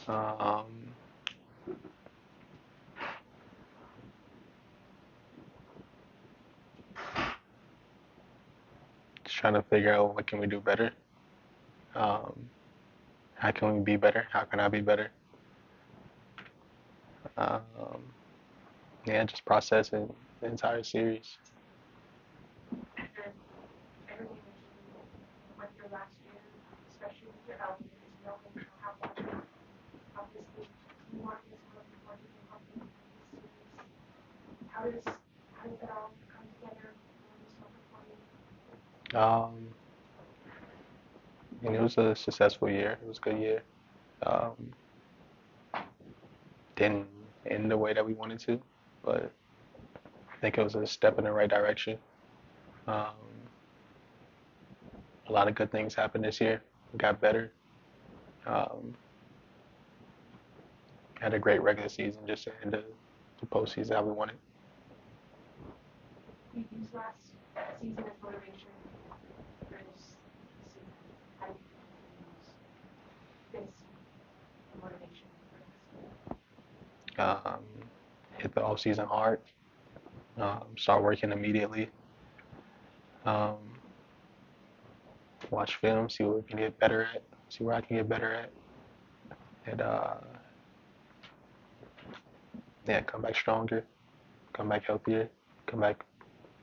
Um, just trying to figure out what can we do better. Um, how can we be better? How can I be better? Um, yeah, just processing the entire series. Um, and it was a successful year. It was a good year. Um, didn't end the way that we wanted to, but I think it was a step in the right direction. Um, a lot of good things happened this year. We got better. Um, had a great regular season, just to end the postseason how we wanted. Um, hit the off season hard. Start working immediately. Um, watch film, see what we can get better at, see where I can get better at, and yeah, come back stronger, come back healthier, come back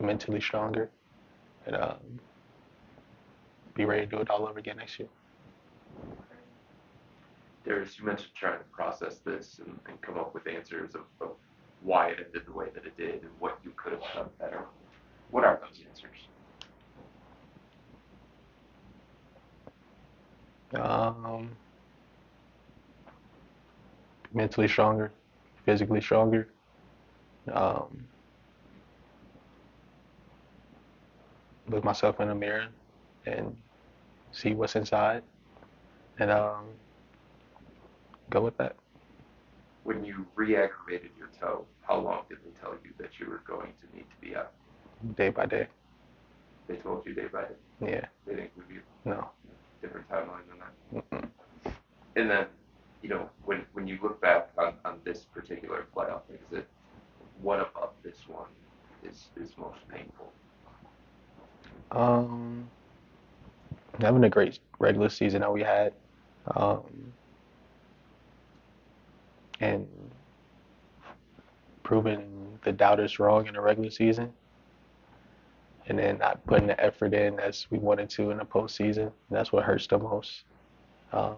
mentally stronger, and be ready to do it all over again next year. Darius, you mentioned trying to process this and come up with answers of why it ended the way that it did and what you could have done better. What are those answers? Um, mentally stronger, physically stronger. Um, look myself in the mirror and see what's inside, and go with that. When you re-aggravated your toe, how long did they tell you that you were going to need to be out? Day by day. They told you day by day. Yeah. They didn't give you No. different timeline than that. Mm-mm. And then, when you look back on this particular playoff exit, what about this one is most painful? Um, having a great regular season that we had, um, and proving the doubters wrong in the regular season, and then not putting the effort in as we wanted to in the postseason. That's what hurts the most. Um,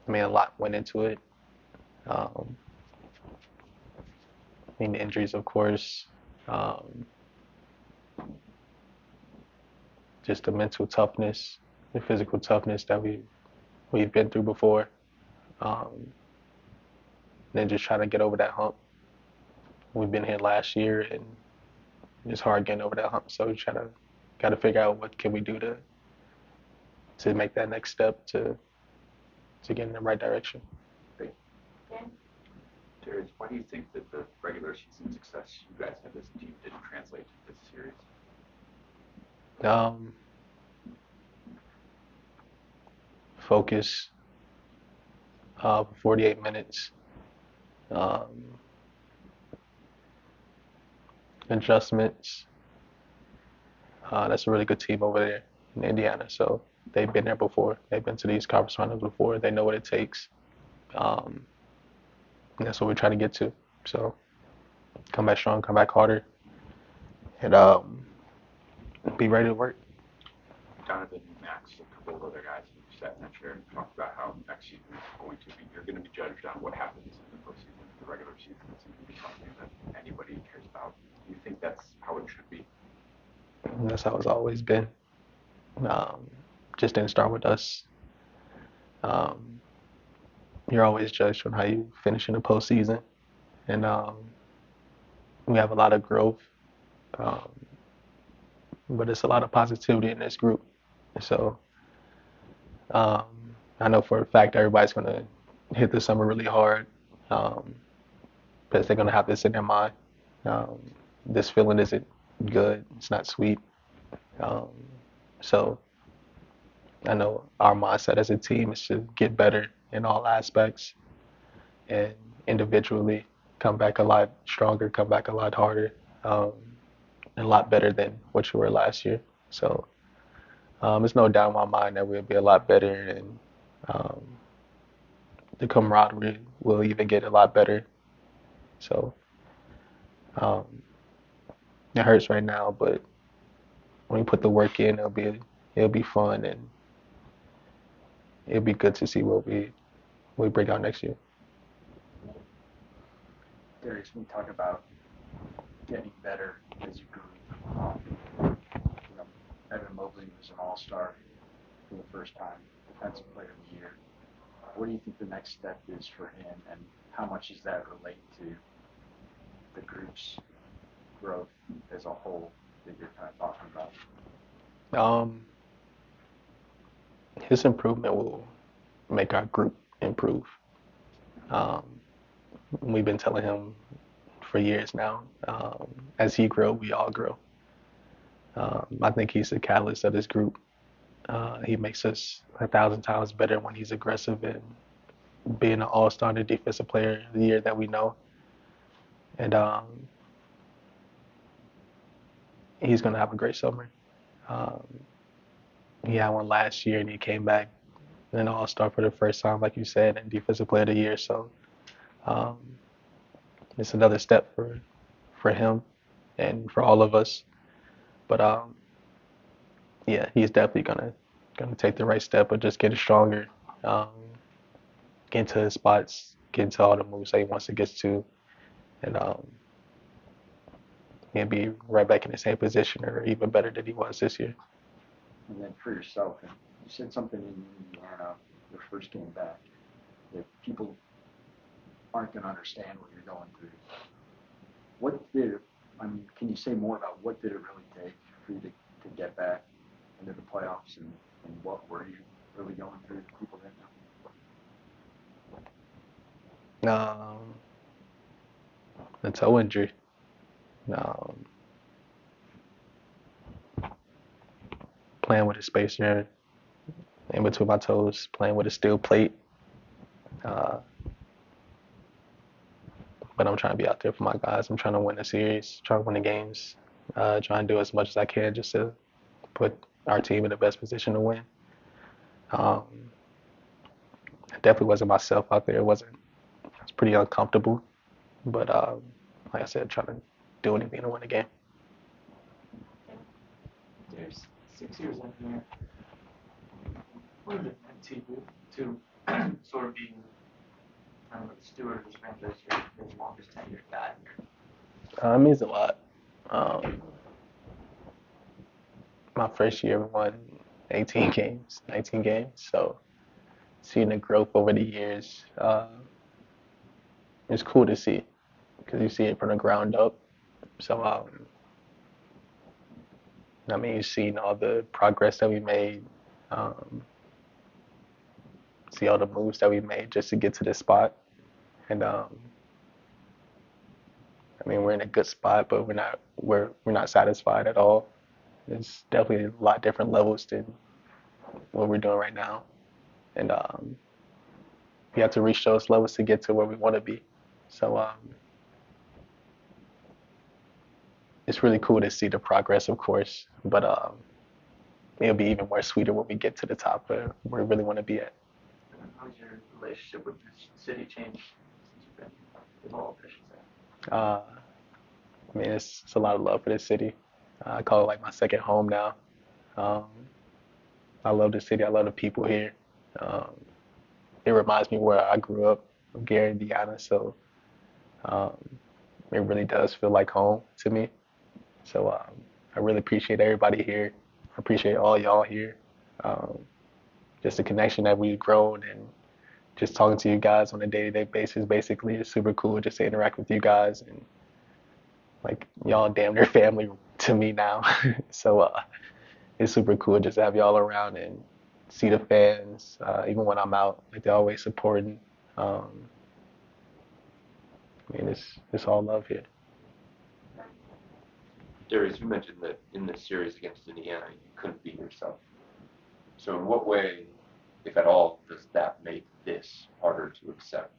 I mean, a lot went into it. Um, I mean, the injuries, of course, um, just the mental toughness, the physical toughness that we've been through before. Um, then just trying to get over that hump. We've been here last year, and it's hard getting over that hump. So we got to figure out what can we do to make that next step to get in the right direction. Great. Darius, why do you think that the regular season success you guys had as a team didn't translate to this series? Um, focus, 48 minutes, um, adjustments. That's a really good team over there in Indiana. So they've been there before. They've been to these conference finals before. They know what it takes. Um, and that's what we're trying to get to. So come back strong, come back harder, and be ready to work. Donovan, Max, a couple of other guys who sat in that chair and talked about how next season is going to be, you're going to be judged on what happens in the postseason. The regular season isn't going to be something that anybody cares about. Do you think that's how it should be? And that's how it's always been. Um, just didn't start with us. Um, you're always judged on how you finish in the postseason, and we have a lot of growth, um, but it's a lot of positivity in this group. So um, I know for a fact everybody's gonna hit the summer really hard, um, because they're gonna have this in their mind. Um, this feeling isn't good. It's not sweet. Um, so I know our mindset as a team is to get better in all aspects and individually come back a lot stronger, come back a lot harder, um, and a lot better than what you were last year. So there's no doubt in my mind that we'll be a lot better, and um, the camaraderie will even get a lot better. So um, it hurts right now, but when you put the work in, it'll be fun, and it'll be good to see what we bring out next year. Darius, when you talk about getting better as you grew, Evan Mobley was an all-star for the first time, defensive player of the year. What do you think the next step is for him, and how much does that relate to the group's growth as a whole that you're kind of talking about? His improvement will make our group improve. Um, we've been telling him for years now. As he grows, we all grow. I think he's the catalyst of this group. He makes us 1,000 times better when he's aggressive and being an all-star and defensive player of the year that we know. And he's going to have a great summer. Um, he had one last year and he came back an all-star for the first time, like you said, and defensive player of the year. So um, it's another step for him and for all of us. But yeah, he's definitely gonna take the right step of just getting stronger, um, get into his spots, get into all the moves that he wants to get to, and he'll be right back in the same position or even better than he was this year. And then for yourself, and you said something in Indiana your first game back that people aren't going to understand what you're going through. Can you say more about what did it really take for you to get back into the playoffs, and what were you really going through that people didn't know? The toe injury. Um, Playing with a spacer in between my toes, playing with a steel plate. But I'm trying to be out there for my guys. I'm trying to win the series, trying to win the games, trying to do as much as I can just to put our team in the best position to win. It definitely wasn't myself out there. It was pretty uncomfortable. But like I said, trying to do anything to win the game. There's 6 years in here. What does it mean to you to sort of be the steward of this franchise, your longest tenured guy here? It means a lot. My first year, we won 18 games, 19 games. So seeing the growth over the years, it's cool to see because you see it from the ground up. So, I mean, you've seen all the progress that we made, um, see all the moves that we made just to get to this spot. And I mean, we're in a good spot, but we're not satisfied at all. It's definitely a lot different levels than what we're doing right now, and we have to reach those levels to get to where we want to be. So it's really cool to see the progress, of course, but it'll be even more sweeter when we get to the top where we really want to be at. How's your relationship with this city changed since you've been involved, I should say? I mean, it's a lot of love for this city. I call it like my second home now. Um, I love the city. I love the people here. Um, it reminds me where I grew up, Gary, Indiana. So um, it really does feel like home to me. So I really appreciate everybody here. I appreciate all y'all here. Um, just the connection that we've grown and just talking to you guys on a day-to-day basis. Basically, it's super cool just to interact with you guys and like y'all damn near family to me now. So it's super cool just to have y'all around and see the fans, even when I'm out. Like they're always supporting. Um, I mean, it's all love here. Darius, you mentioned that in this series against Indiana, you couldn't be yourself. So in what way, if at all, does that make this harder to accept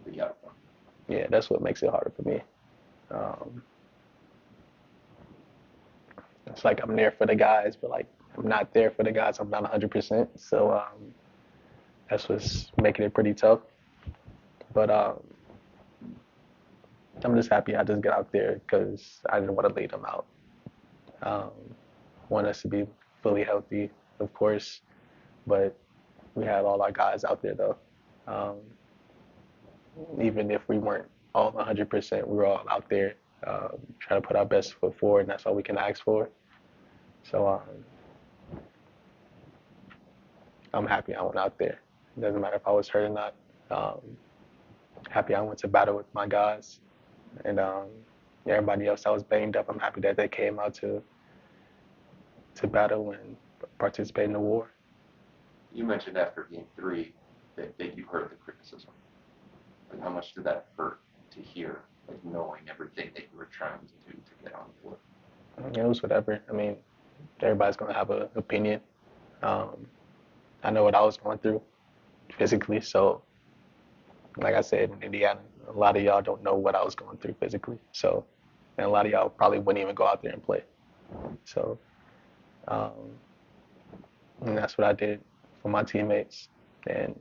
the outcome? Yeah, that's what makes it harder for me. Um, it's like I'm there for the guys, but like I'm not there for the guys. I'm not 100%. So that's what's making it pretty tough. But I'm just happy I just got out there because I didn't want to lead them out. Um, want us to be fully healthy, of course, but we had all our guys out there though. Um, even if we weren't all 100%, we were all out there trying to put our best foot forward, and that's all we can ask for. So I'm happy I went out there. It doesn't matter if I was hurt or not. Um, happy I went to battle with my guys, and everybody else that was banged up. I'm happy that they came out to battle and participate in the war. You mentioned after Game 3 that you heard the criticism. Like, how much did that hurt to hear, like knowing everything that you were trying to do to get on the floor? It was whatever. I mean, everybody's gonna have an opinion. I know what I was going through physically, so like I said, in Indiana, a lot of y'all don't know what I was going through physically. So, and a lot of y'all probably wouldn't even go out there and play. So, um, and that's what I did for my teammates, and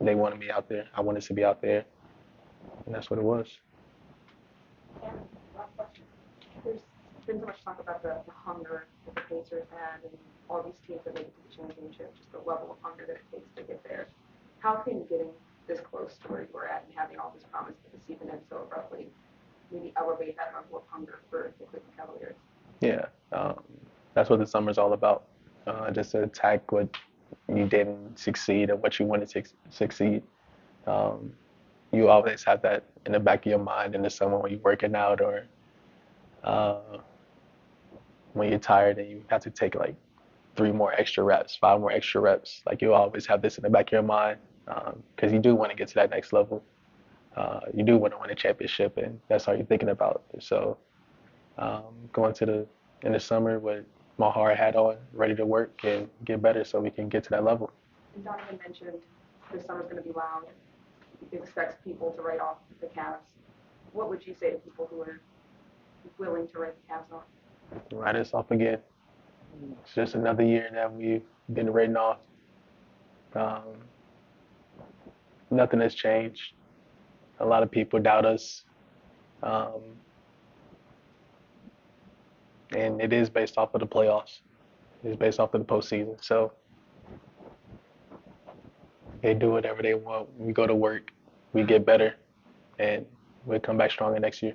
they wanted me out there. I wanted to be out there, and that's what it was. And last question. There's been so much talk about the hunger that the Pacers had and all these teams that make it to the championship, just the level of hunger that it takes to get there. How can getting this close to where you were at and having all this promise that the season ends so abruptly maybe elevate that level of hunger for the Cleveland Cavaliers? Yeah, that's what the summer's all about. Just to attack what you didn't succeed and what you wanted to succeed. Um, you always have that in the back of your mind in the summer when you're working out or uh, when you're tired and you have to take like 3 more extra reps, 5 more extra reps. Like you always have this in the back of your mind because you do want to get to that next level. You do want to win a championship, and that's all you're thinking about. So going to in the summer with my hard hat on, ready to work and get better so we can get to that level. And Donovan mentioned this summer's going to be loud. He expects people to write off the Cavs. What would you say to people who are willing to write the Cavs off? Write us off again. It's just another year that we've been written off. Um, nothing has changed. A lot of people doubt us. Um, and it is based off of the playoffs. It's based off of the postseason. So they do whatever they want. We go to work, we get better, and we'll come back stronger next year.